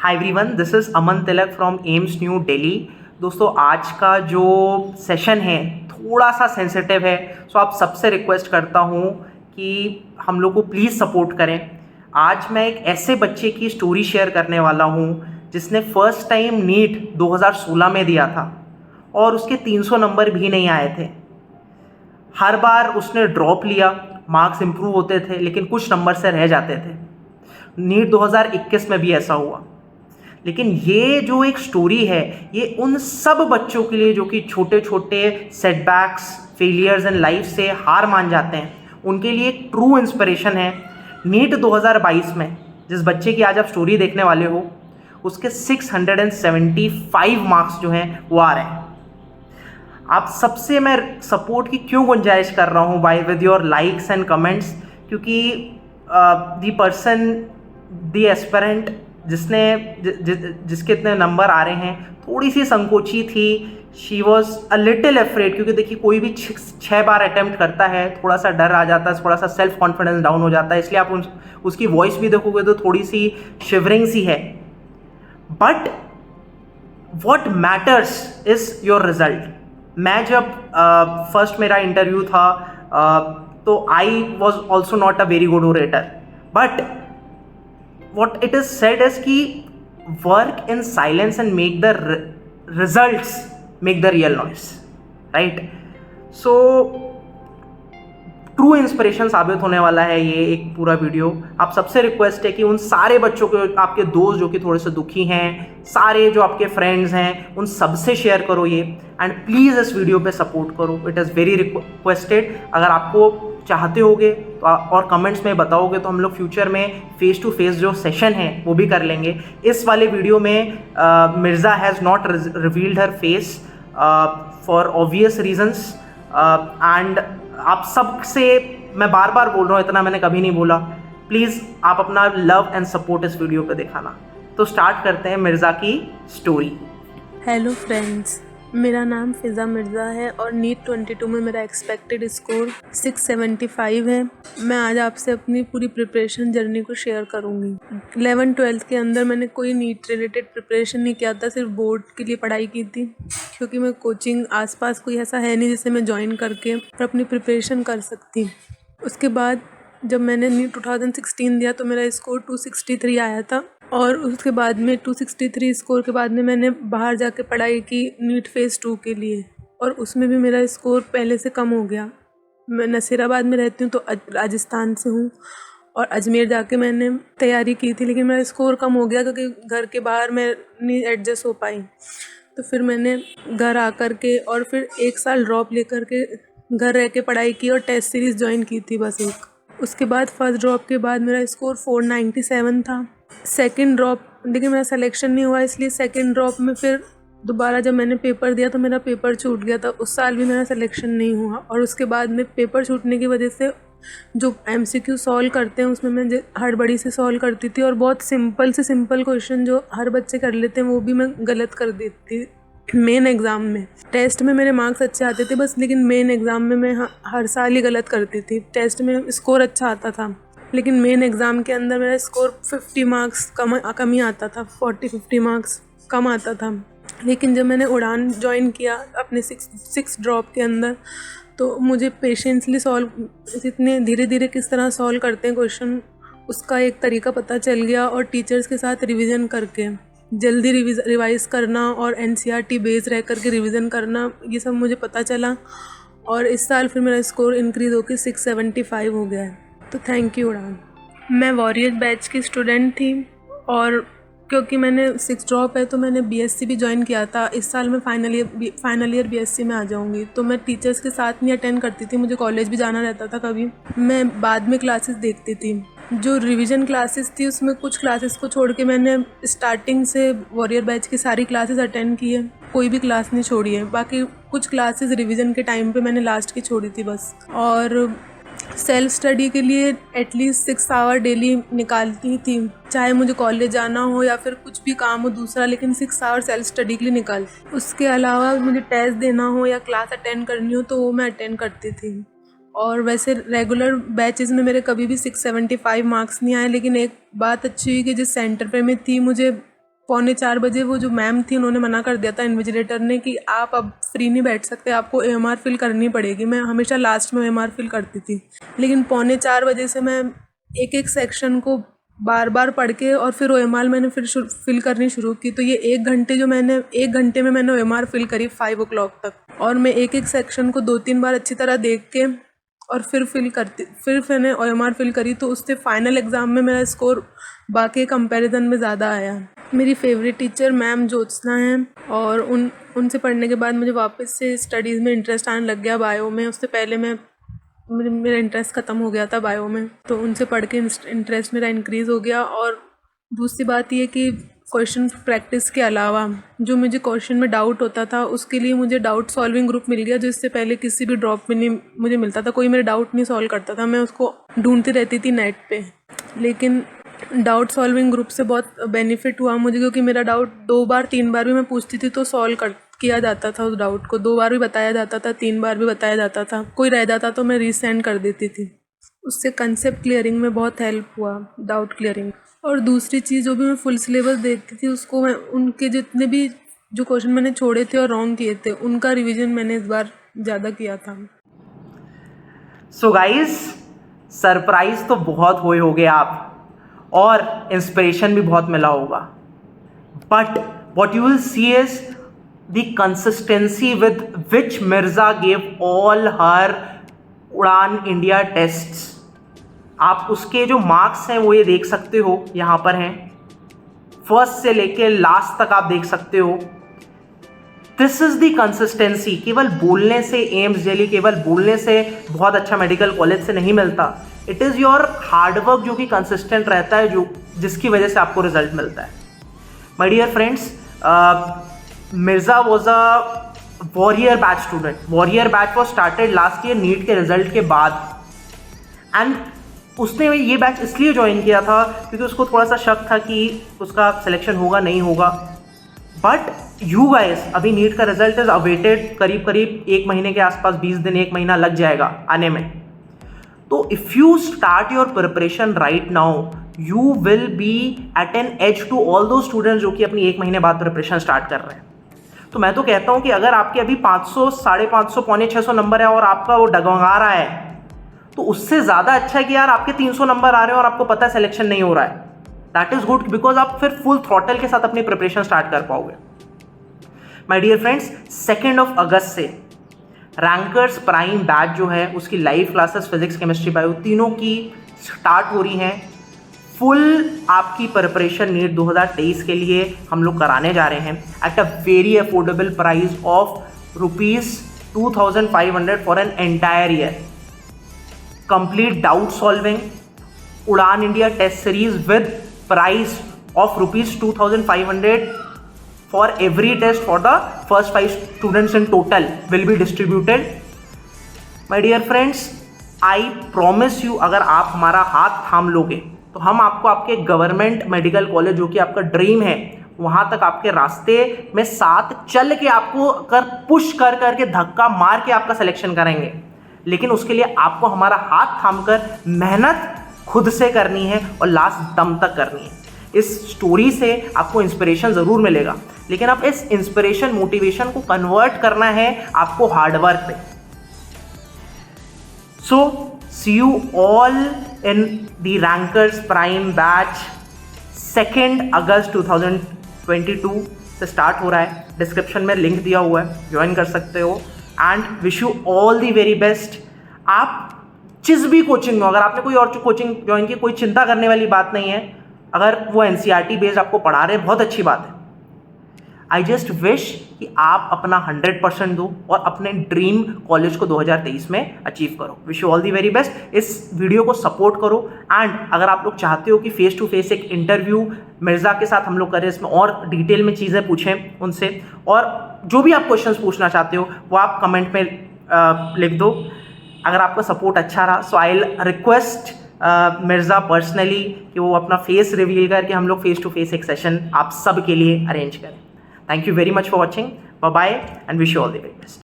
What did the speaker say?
Hi everyone, this is Aman Tilak from AIIMS new Delhi. दोस्तों, आज का जो सेशन है थोड़ा सा सेंसिटिव है, सो आप सबसे रिक्वेस्ट करता हूँ कि हम लोग को प्लीज़ सपोर्ट करें। आज मैं एक ऐसे बच्चे की स्टोरी शेयर करने वाला हूँ जिसने फर्स्ट टाइम नीट 2016 में दिया था और उसके 300 नंबर भी नहीं आए थे। हर बार उसने ड्रॉप लिया, मार्क्स इंप्रूव होते थे लेकिन कुछ नंबर से रह जाते थे। नीट 2021 में भी ऐसा हुआ। लेकिन ये जो एक स्टोरी है, ये उन सब बच्चों के लिए जो कि छोटे छोटे सेटबैक्स, फेलियर्स इन लाइफ से हार मान जाते हैं, उनके लिए एक ट्रू इंस्पिरेशन है। नीट 2022 में जिस बच्चे की आज आप स्टोरी देखने वाले हो, उसके 675 मार्क्स जो हैं वो आ रहे हैं। आप सबसे मैं सपोर्ट की क्यों गुंजाइश कर रहा हूँ by with your likes and comments, क्योंकि दी पर्सन, दी एस्पिरेंट जिसने जिसके इतने नंबर आ रहे हैं, थोड़ी सी संकोची थी। She was a little afraid, क्योंकि देखिए कोई भी 6 बार अटैम्प्ट करता है, थोड़ा सा डर आ जाता है, थोड़ा सा सेल्फ कॉन्फिडेंस डाउन हो जाता है। इसलिए आप उसकी वॉइस भी देखोगे तो थोड़ी सी शिवरिंग सी है। But what matters is your result. मैं जब फर्स्ट मेरा इंटरव्यू था, तो I was also not a very good orator, but what it is said is कि work in silence and make the results make the real noise, right? So true inspiration साबित होने वाला है ये एक पूरा वीडियो। आप सबसे रिक्वेस्ट है कि उन सारे बच्चों को, आपके दोस्त जो कि थोड़े से दुखी हैं, सारे जो आपके फ्रेंड्स हैं, उन सबसे शेयर करो ये, एंड प्लीज़ इस वीडियो पे सपोर्ट करो। It is very requested. अगर आपको चाहते होगे तो और कमेंट्स में बताओगे तो हम लोग फ्यूचर में फेस टू फेस जो सेशन है वो भी कर लेंगे। इस वाले वीडियो में Mirza has not revealed her face for obvious reasons, and आप सब से मैं बार बार बोल रहा हूँ, इतना मैंने कभी नहीं बोला। प्लीज़ आप अपना लव एंड सपोर्ट इस वीडियो पे दिखाना। तो स्टार्ट करते हैं मिर्ज़ा की स्टोरी। हेलो फ्रेंड्स, मेरा नाम फ़िज़ा मिर्ज़ा है और नीट 22 में मेरा एक्सपेक्टेड स्कोर 675 है। मैं आज आपसे अपनी पूरी प्रिपरेशन जर्नी को शेयर करूंगी। 11-12 के अंदर मैंने कोई नीट रिलेटेड प्रिपरेशन नहीं किया था, सिर्फ बोर्ड के लिए पढ़ाई की थी, क्योंकि मैं कोचिंग आसपास कोई ऐसा है नहीं जिसे मैं ज्वाइन करके और अपनी प्रिपरेशन कर सकती। उसके बाद जब मैंने नीट 2016 दिया तो मेरा स्कोर 263 आया था, और उसके बाद में 263 स्कोर के बाद में मैंने बाहर जाके पढ़ाई की नीट फ़ेज़ 2 के लिए, और उसमें भी मेरा स्कोर पहले से कम हो गया। मैं नसीराबाद में रहती हूँ तो राजस्थान से हूँ, और अजमेर जाके मैंने तैयारी की थी, लेकिन मेरा स्कोर कम हो गया क्योंकि घर के बाहर मैं नहीं एडजस्ट हो पाई। तो फिर मैंने घर आकर के और फिर 1 साल ड्रॉप लेकर के घर रह के पढ़ाई की और टेस्ट सीरीज़ ज्वाइन की थी बस एक। उसके बाद फर्स्ट ड्रॉप के बाद मेरा स्कोर 497 था। सेकंड ड्रॉप, लेकिन मेरा सिलेक्शन नहीं हुआ, इसलिए सेकंड ड्रॉप में फिर दोबारा जब मैंने पेपर दिया तो मेरा पेपर छूट गया था। उस साल भी मेरा सिलेक्शन नहीं हुआ, और उसके बाद में पेपर छूटने की वजह से जो MCQ सॉल्व करते हैं उसमें मैं हड़बड़ी से सॉल्व करती थी, और बहुत सिंपल से सिंपल क्वेश्चन जो हर बच्चे कर लेते हैं वो भी मैं गलत कर देती। मेन एग्ज़ाम में, टेस्ट में मेरे मार्क्स अच्छे आते थे बस, लेकिन मेन एग्ज़ाम में मैं हर साल ही गलत करती थी। टेस्ट में स्कोर अच्छा आता था, लेकिन मेन एग्ज़ाम के अंदर मेरा स्कोर 50 मार्क्स कम ही आता था, 40-50 मार्क्स कम आता था। लेकिन जब मैंने उड़ान ज्वाइन किया अपने 6 ड्रॉप के अंदर, तो मुझे पेशेंसली सॉल्व, इतने धीरे धीरे किस तरह सॉल्व करते हैं क्वेश्चन, उसका एक तरीका पता चल गया, और टीचर्स के साथ रिवीजन करके जल्दी रिवाइज़ करना और NCERT बेस रह करके रिवीजन करना, ये सब मुझे पता चला, और इस साल फिर मेरा स्कोर इंक्रीज़ होकर 675 हो गया है। तो थैंक यू उड़ान। मैं वॉरियर बैच की स्टूडेंट थी, और क्योंकि मैंने 6 ड्रॉप है तो मैंने BSc भी ज्वाइन किया था। इस साल मैं फाइनल ईयर BSc में आ जाऊंगी, तो मैं टीचर्स के साथ नहीं अटेंड करती थी, मुझे कॉलेज भी जाना रहता था कभी। मैं बाद में क्लासेस देखती थी। जो रिवीजन क्लासेस थी उसमें कुछ क्लासेस को छोड़ के मैंने स्टार्टिंग से वॉरियर बैच की सारी क्लासेस अटेंड की है, कोई भी क्लास नहीं छोड़ी है। बाकी कुछ क्लासेस रिवीजन के टाइम पे मैंने लास्ट की छोड़ी थी बस। और सेल्फ स्टडी के लिए एटलीस्ट 6 आवर डेली निकालती थी, चाहे मुझे कॉलेज जाना हो या फिर कुछ भी काम हो दूसरा, लेकिन 6 आवर सेल्फ स्टडी के लिए निकाल। उसके अलावा मुझे टेस्ट देना हो या क्लास अटेंड करनी हो तो वो मैं अटेंड करती थी। और वैसे रेगुलर बैचेस में मेरे कभी भी 675 मार्क्स नहीं आए, लेकिन एक बात अच्छी हुई कि जिस सेंटर पे मैं थी मुझे 3:45 बजे वो जो मैम थी उन्होंने मना कर दिया था इन्विजिलेटर ने कि आप अब फ्री नहीं बैठ सकते, आपको AMR फिल करनी पड़ेगी। मैं हमेशा लास्ट में AMR फिल करती थी, लेकिन 3:45 बजे से मैं एक एक सेक्शन को बार बार पढ़ के और फिर OMR मैंने फिर फिल करनी शुरू की। तो ये 1 घंटे में मैंने OMR फिल करी 5 o'clock तक, और मैं एक एक सेक्शन को 2-3 बार अच्छी तरह देख के और फिर मैंने OMR फिल करी। तो उससे फाइनल एग्ज़ाम में मेरा स्कोर बाकी कंपैरिजन में ज़्यादा आया। मेरी फेवरेट टीचर मैम ज्योत्सना हैं, और उनसे पढ़ने के बाद मुझे वापस से स्टडीज़ में इंटरेस्ट आने लग गया बायो में। उससे पहले मेरा इंटरेस्ट ख़त्म हो गया था बायो में, तो उनसे पढ़ के इंटरेस्ट मेरा इंक्रीज़ हो गया। और दूसरी बात ये कि क्वेश्चन प्रैक्टिस के अलावा जो मुझे क्वेश्चन में डाउट होता था उसके लिए मुझे डाउट सॉल्विंग ग्रुप मिल गया, जिससे पहले किसी भी ड्रॉप में नहीं मुझे मिलता था। कोई मेरे डाउट नहीं सॉल्व करता था, मैं उसको ढूंढती रहती थी नेट पे। लेकिन डाउट सॉल्विंग ग्रुप से बहुत बेनिफिट हुआ मुझे, क्योंकि मेरा डाउट 2 बार 3 बार भी मैं पूछती थी तो किया जाता था। उस डाउट को 2 बार भी बताया जाता था, 3 बार भी बताया जाता था। कोई रह जाता तो मैं रीसेंड कर देती थी। उससे कंसेप्ट क्लियरिंग में बहुत हेल्प हुआ, डाउट क्लियरिंग। और दूसरी चीज़, जो भी मैं फुल सिलेबस देखती थी उसको मैं उनके जितने भी जो क्वेश्चन मैंने छोड़े थे और रॉन्ग किए थे उनका रिवीजन मैंने इस बार ज़्यादा किया था। सो गाइस, सरप्राइज तो बहुत हुए होगे आप, और इंस्पिरेशन भी बहुत मिला होगा, but what you will see is the consistency with which Mirza gave all her Udaan India tests. आप उसके जो मार्क्स हैं वो ये देख सकते हो, यहाँ पर हैं, फर्स्ट से लेके लास्ट तक आप देख सकते हो। This is the consistency. केवल बोलने से एम्स दिल्ली, केवल बोलने से बहुत अच्छा मेडिकल कॉलेज से नहीं मिलता। इट इज़ योर हार्डवर्क जो कि कंसिस्टेंट रहता है, जो जिसकी वजह से आपको रिजल्ट मिलता है। My dear friends, Mirza was a warrior batch student. Warrior batch was started last year NEET के रिजल्ट के बाद, एंड उसने ये बैच इसलिए ज्वाइन किया था क्योंकि उसको थोड़ा सा शक था कि उसका सिलेक्शन होगा नहीं होगा। बट यू गाइस, अभी नीट का रिजल्ट इज अवेटेड, करीब 1 महीने के आसपास, 20 दिन 1 महीना लग जाएगा आने में। तो if you start your preparation right now, you will be at an edge to all दो स्टूडेंट्स जो कि अपनी 1 महीने बाद प्रिपरेशन स्टार्ट कर रहे हैं। तो मैं तो कहता हूँ कि अगर आपके अभी 500, 550, पौने 600 नंबर है और आपका वो डगमगा रहा है, तो उससे ज़्यादा अच्छा है कि यार आपके 300 नंबर आ रहे हैं और आपको पता है सिलेक्शन नहीं हो रहा है। दैट इज़ गुड, बिकॉज आप फिर फुल थ्रॉटल के साथ अपनी प्रिपरेशन स्टार्ट कर पाओगे। माय डियर फ्रेंड्स, 2 अगस्त से रैंकर्स प्राइम बैच जो है उसकी live classes physics, chemistry, bio तीनों की स्टार्ट हो रही हैं। फुल आपकी प्रिपरेशन नीट 2023 के लिए हम लोग कराने जा रहे हैं at a very affordable price of ₹2500 for an entire year. Complete doubt solving, Udaan India test series with price of ₹2,500 for every test for the first 5 students in total will be distributed. My dear friends, I promise you, अगर आप हमारा हाथ थाम लोगे तो हम आपको आपके गवर्नमेंट मेडिकल कॉलेज जो कि आपका ड्रीम है वहाँ तक आपके रास्ते में साथ चल के आपको पुश कर करके धक्का मार के आपका सिलेक्शन करेंगे। लेकिन उसके लिए आपको हमारा हाथ थामकर मेहनत खुद से करनी है और लास्ट दम तक करनी है। इस स्टोरी से आपको इंस्पिरेशन ज़रूर मिलेगा, लेकिन आप इस इंस्पिरेशन, मोटिवेशन को कन्वर्ट करना है आपको हार्डवर्क पे। So see you all in the rankers prime batch. 2 अगस्त 2022 से स्टार्ट हो रहा है। डिस्क्रिप्शन में लिंक दिया हुआ है, ज्वाइन कर सकते हो। And wish you all the very best. आप जिस भी कोचिंग में, अगर आपने कोई और कोचिंग ज्वाइन की, कोई चिंता करने वाली बात नहीं है। अगर वो NCERT बेस्ड आपको पढ़ा रहे हैं, बहुत अच्छी बात है। आई जस्ट विश कि आप अपना 100% दो और अपने ड्रीम कॉलेज को 2023 में अचीव करो। Wish you all the very best. इस वीडियो को सपोर्ट करो, एंड अगर आप लोग चाहते हो कि फेस टू फेस एक इंटरव्यू मिर्ज़ा के साथ हम लोग करें, इसमें और डिटेल में चीज़ें पूछें उनसे, और जो भी आप क्वेश्चंस पूछना चाहते हो वो आप कमेंट में लिख दो। अगर आपका सपोर्ट अच्छा रहा, so I request Mirza personally कि वो अपना फेस रिवील करके हम लोग फेस टू फेस एक सेशन आप सब के लिए अरेंज करें। Thank you very much for watching. Bye bye and wish you all the very best.